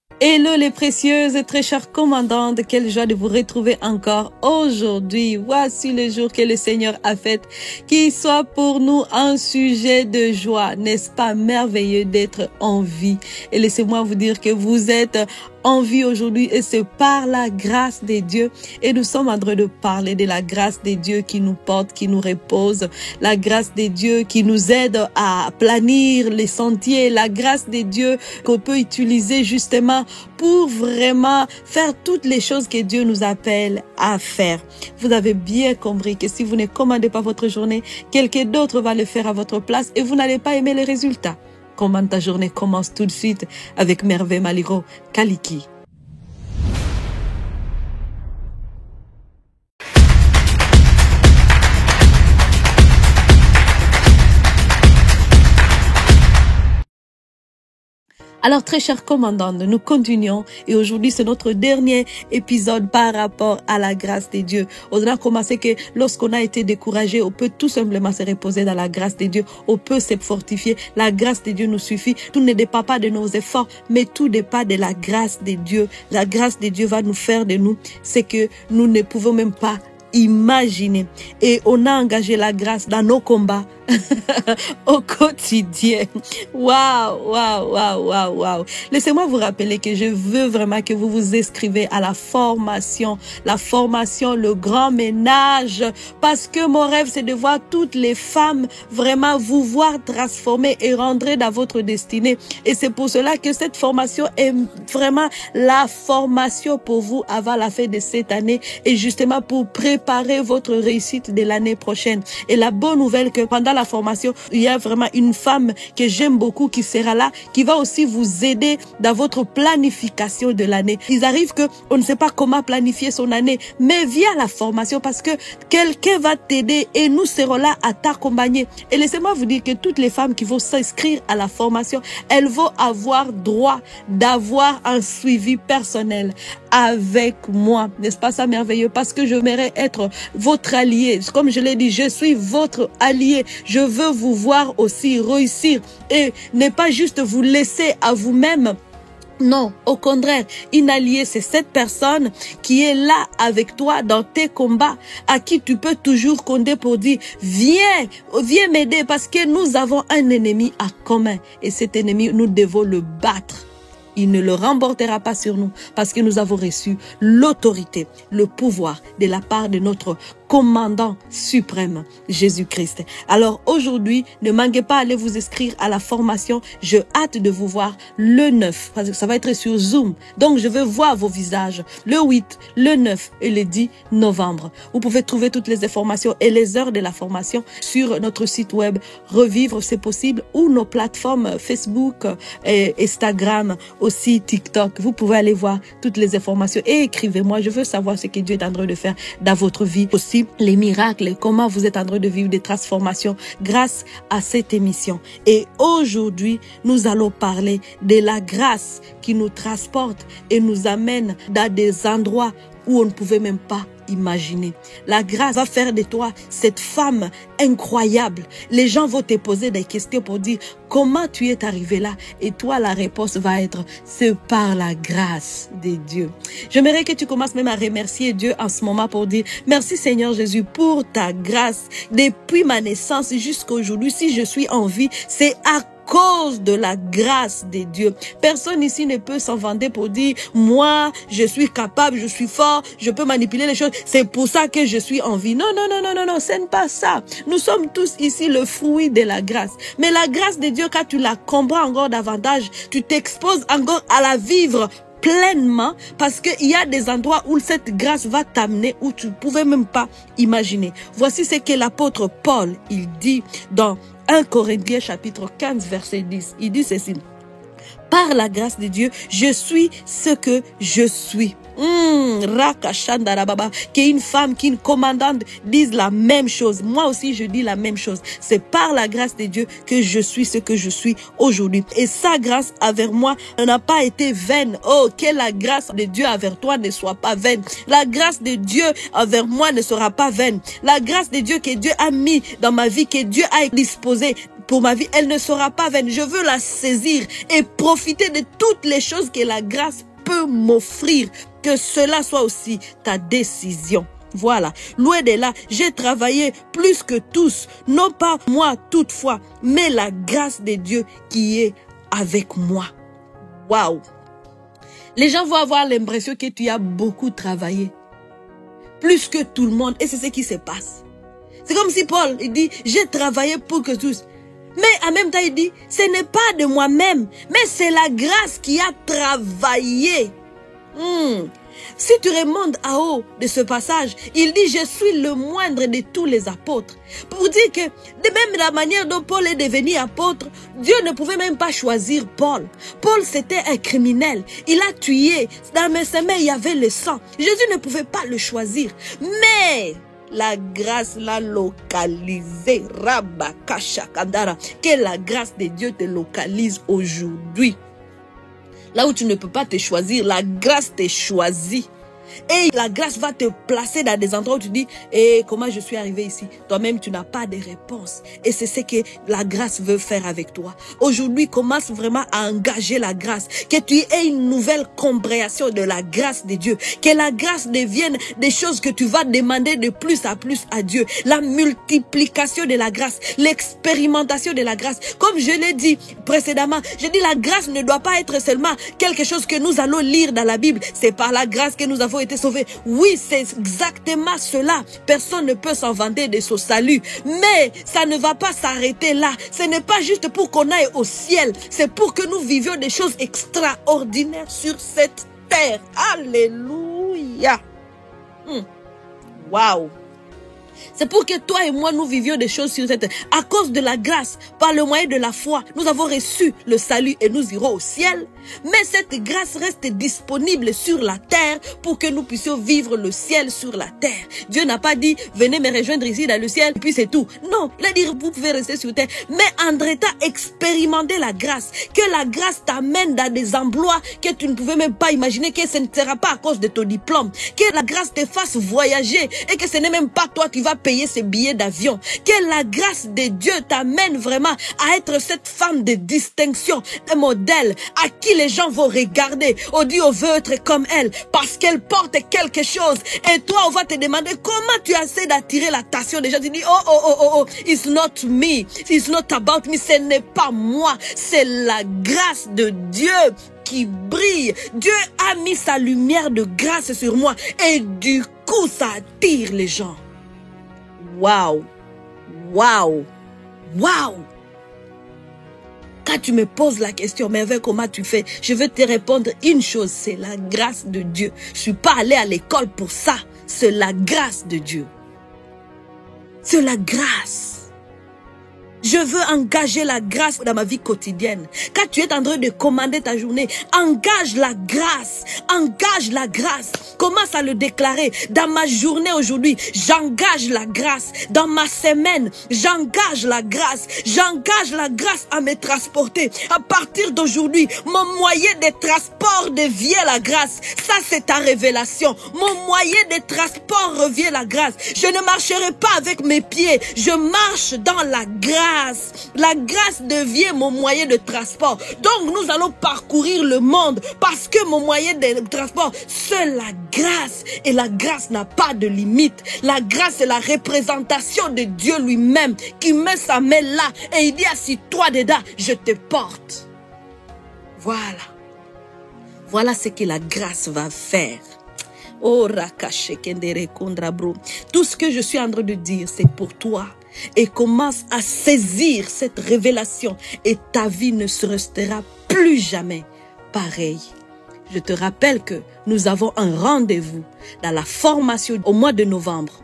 Hello les précieuses et très chères commandantes, quelle joie de vous retrouver encore aujourd'hui. Voici le jour que le Seigneur a fait, qu'il soit pour nous un sujet de joie. N'est-ce pas merveilleux d'être en vie? Et laissez-moi vous dire que vous êtes en vie aujourd'hui et c'est par la grâce de Dieu. Et nous sommes en train de parler de la grâce de Dieu qui nous porte, qui nous repose, la grâce de Dieu qui nous aide à planir les sentiers, la grâce de Dieu qu'on peut utiliser justement pour vraiment faire toutes les choses que Dieu nous appelle à faire. Vous avez bien compris que si vous ne commandez pas votre journée, quelqu'un d'autre va le faire à votre place et vous n'allez pas aimer les résultats. Comment ta journée commence tout de suite avec Merveille Maliro Kaliki. Alors, très chers commandants, nous continuons et aujourd'hui, c'est notre dernier épisode par rapport à la grâce de Dieu. On a commencé que lorsqu'on a été découragé, on peut tout simplement se reposer dans la grâce de Dieu. On peut se fortifier. La grâce de Dieu nous suffit. Tout ne dépend pas de nos efforts, mais tout dépend de la grâce de Dieu. La grâce de Dieu va nous faire de nous ce que nous ne pouvons même pas imaginer. Et on a engagé la grâce dans nos combats au quotidien. Waouh, waouh, waouh, waouh, waouh. Laissez-moi vous rappeler que je veux vraiment que vous vous inscrivez à la formation, le grand ménage, parce que mon rêve, c'est de voir toutes les femmes vraiment vous voir transformer et rentrer dans votre destinée. Et c'est pour cela que cette formation est vraiment la formation pour vous avant la fin de cette année et justement pour préparer votre réussite de l'année prochaine. Et la bonne nouvelle que pendant la formation, il y a vraiment une femme que j'aime beaucoup qui sera là, qui va aussi vous aider dans votre planification de l'année. Il arrive que on ne sait pas comment planifier son année, mais via la formation, parce que quelqu'un va t'aider et nous serons là à t'accompagner. Et laissez-moi vous dire que toutes les femmes qui vont s'inscrire à la formation, elles vont avoir droit d'avoir un suivi personnel avec moi. N'est-ce pas ça merveilleux? Parce que je m'aimerais être votre allié. Comme je l'ai dit, je suis votre allié. Je veux vous voir aussi réussir et ne pas juste vous laisser à vous-même. Non, au contraire, une alliée, c'est cette personne qui est là avec toi dans tes combats, à qui tu peux toujours compter pour dire, viens m'aider parce que nous avons un ennemi à commun et cet ennemi, nous devons le battre. Il ne le remportera pas sur nous parce que nous avons reçu l'autorité, le pouvoir de la part de notre commandant suprême, Jésus-Christ. Alors aujourd'hui, ne manquez pas d'aller vous inscrire à la formation. Je hâte de vous voir le 9, parce que ça va être sur Zoom. Donc je veux voir vos visages le 8, le 9 et le 10 novembre. Vous pouvez trouver toutes les informations et les heures de la formation sur notre site web Revivre c'est possible ou nos plateformes Facebook et Instagram, aussi TikTok. Vous pouvez aller voir toutes les informations et écrivez-moi. Je veux savoir ce que Dieu est en train de faire dans votre vie aussi. Les miracles, comment vous êtes en train de vivre des transformations grâce à cette émission. Et aujourd'hui, nous allons parler de la grâce qui nous transporte et nous amène dans des endroits où on ne pouvait même pas imaginer. La grâce va faire de toi cette femme incroyable. Les gens vont te poser des questions pour dire comment tu es arrivé là et toi la réponse va être c'est par la grâce de Dieu. J'aimerais que tu commences même à remercier Dieu en ce moment pour dire merci Seigneur Jésus pour ta grâce depuis ma naissance jusqu'à aujourd'hui. Si je suis en vie, c'est à cause de la grâce de Dieu. Personne ici ne peut s'en vanter pour dire moi je suis capable, je suis fort, je peux manipuler les choses, c'est pour ça que je suis en vie. Non, non, non, non, non, non, ce n'est pas ça. Nous sommes tous ici le fruit de la grâce. Mais la grâce de Dieu, quand tu la comprends encore davantage, tu t'exposes encore à la vivre pleinement parce qu'il y a des endroits où cette grâce va t'amener où tu ne pouvais même pas imaginer. Voici ce que l'apôtre Paul, il dit dans 1 Corinthiens chapitre 15 verset 10. Il dit ceci. Par la grâce de Dieu, je suis ce que je suis. Qu'une femme, qu'une commandante dise la même chose. Moi aussi, je dis la même chose. C'est par la grâce de Dieu que je suis ce que je suis aujourd'hui. Et sa grâce envers moi n'a pas été vaine. Oh, que la grâce de Dieu envers toi ne soit pas vaine. La grâce de Dieu envers moi ne sera pas vaine. La grâce de Dieu que Dieu a mis dans ma vie, que Dieu a disposé pour ma vie, elle ne sera pas vaine. Je veux la saisir et profiter de toutes les choses que la grâce peut m'offrir. Que cela soit aussi ta décision. Voilà, loin de là, j'ai travaillé plus que tous, non pas moi toutefois, mais la grâce de Dieu qui est avec moi. Waouh! Les gens vont avoir l'impression que tu as beaucoup travaillé, plus que tout le monde, et c'est ce qui se passe. C'est comme si Paul, il dit, j'ai travaillé pour que tous. Mais en même temps, il dit, ce n'est pas de moi-même, mais c'est la grâce qui a travaillé. Si tu remontes à haut de ce passage, il dit, je suis le moindre de tous les apôtres. Pour dire que, de même la manière dont Paul est devenu apôtre, Dieu ne pouvait même pas choisir Paul. Paul, c'était un criminel. Il a tué. Dans ses mains, il y avait le sang. Jésus ne pouvait pas le choisir. Mais la grâce l'a localisé. Rabakasha Kandara. Que la grâce de Dieu te localise aujourd'hui. Là où tu ne peux pas te choisir, la grâce te choisit. Et la grâce va te placer dans des endroits où tu dis, comment je suis arrivé ici? Toi-même, tu n'as pas de réponse. Et c'est ce que la grâce veut faire avec toi. Aujourd'hui, commence vraiment à engager la grâce. Que tu aies une nouvelle compréhension de la grâce de Dieu. Que la grâce devienne des choses que tu vas demander de plus à Dieu. La multiplication de la grâce. L'expérimentation de la grâce. Comme je l'ai dit précédemment, je dis la grâce ne doit pas être seulement quelque chose que nous allons lire dans la Bible. C'est par la grâce que nous avons été sauvés. Oui, c'est exactement cela. Personne ne peut s'en vanter de son salut. Mais ça ne va pas s'arrêter là. Ce n'est pas juste pour qu'on aille au ciel. C'est pour que nous vivions des choses extraordinaires sur cette terre. Alléluia. Waouh. C'est pour que toi et moi, nous vivions des choses sur cette terre. À cause de la grâce, par le moyen de la foi, nous avons reçu le salut et nous irons au ciel. Mais cette grâce reste disponible sur la terre pour que nous puissions vivre le ciel sur la terre. Dieu n'a pas dit, venez me rejoindre ici dans le ciel, et puis c'est tout. Non, il a dit, vous pouvez rester sur terre. Mais André t'a expérimenté la grâce. Que la grâce t'amène dans des emplois que tu ne pouvais même pas imaginer, que ce ne sera pas à cause de ton diplôme. Que la grâce te fasse voyager et que ce n'est même pas toi qui vas payer ces billets d'avion. Que la grâce de Dieu t'amène vraiment à être cette femme de distinction, un modèle à qui les gens vont regarder. On dit on veut être comme elle parce qu'elle porte quelque chose. Et toi, on va te demander comment tu essaies d'attirer l'attention des gens. Tu dis oh, it's not me, it's not about me. Ce n'est pas moi, c'est la grâce de Dieu qui brille. Dieu a mis sa lumière de grâce sur moi et du coup ça attire les gens. Waouh, waouh, waouh. Quand tu me poses la question, mais avec comment tu fais, je vais te répondre une chose, c'est la grâce de Dieu. Je suis pas allé à l'école pour ça, c'est la grâce de Dieu. C'est la grâce. Je veux engager la grâce dans ma vie quotidienne. Quand tu es en train de commander ta journée, engage la grâce. Engage la grâce. Commence à le déclarer. Dans ma journée aujourd'hui, j'engage la grâce. Dans ma semaine, j'engage la grâce. J'engage la grâce à me transporter. À partir d'aujourd'hui, mon moyen de transport devient la grâce. Ça, c'est ta révélation. Mon moyen de transport revient la grâce. Je ne marcherai pas avec mes pieds. Je marche dans la grâce. La grâce devient mon moyen de transport. Donc nous allons parcourir le monde parce que mon moyen de transport, c'est la grâce. Et la grâce n'a pas de limite. La grâce est la représentation de Dieu lui-même qui met sa main là et il dit assis-toi dedans, je te porte. Voilà. Voilà ce que la grâce va faire. Oh, tout ce que je suis en train de dire, c'est pour toi. Et commence à saisir cette révélation et ta vie ne se restera plus jamais pareille. Je te rappelle que nous avons un rendez-vous dans la formation au mois de novembre.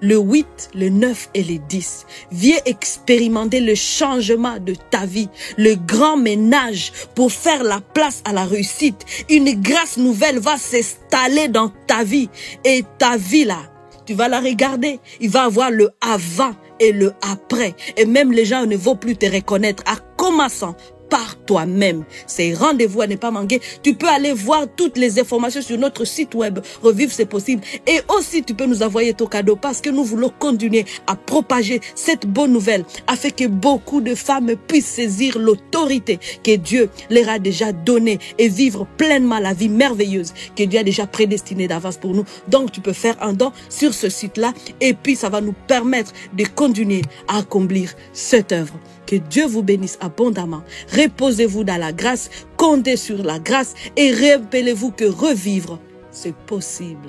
Le 8, le 9 et le 10. Viens expérimenter le changement de ta vie, le grand ménage pour faire la place à la réussite. Une grâce nouvelle va s'installer dans ta vie et ta vie là, tu vas la regarder. Il va avoir le avant et le après. Et même les gens ne vont plus te reconnaître en commençant par toi-même. Ces rendez-vous à ne pas manquer. Tu peux aller voir toutes les informations sur notre site web Revivre c'est possible. Et aussi tu peux nous envoyer ton cadeau parce que nous voulons continuer à propager cette bonne nouvelle afin que beaucoup de femmes puissent saisir l'autorité que Dieu leur a déjà donnée et vivre pleinement la vie merveilleuse que Dieu a déjà prédestinée d'avance pour nous. Donc tu peux faire un don sur ce site-là et puis ça va nous permettre de continuer à accomplir cette œuvre. Que Dieu vous bénisse abondamment. Reposez-vous dans la grâce, comptez sur la grâce et rappelez-vous que revivre, c'est possible.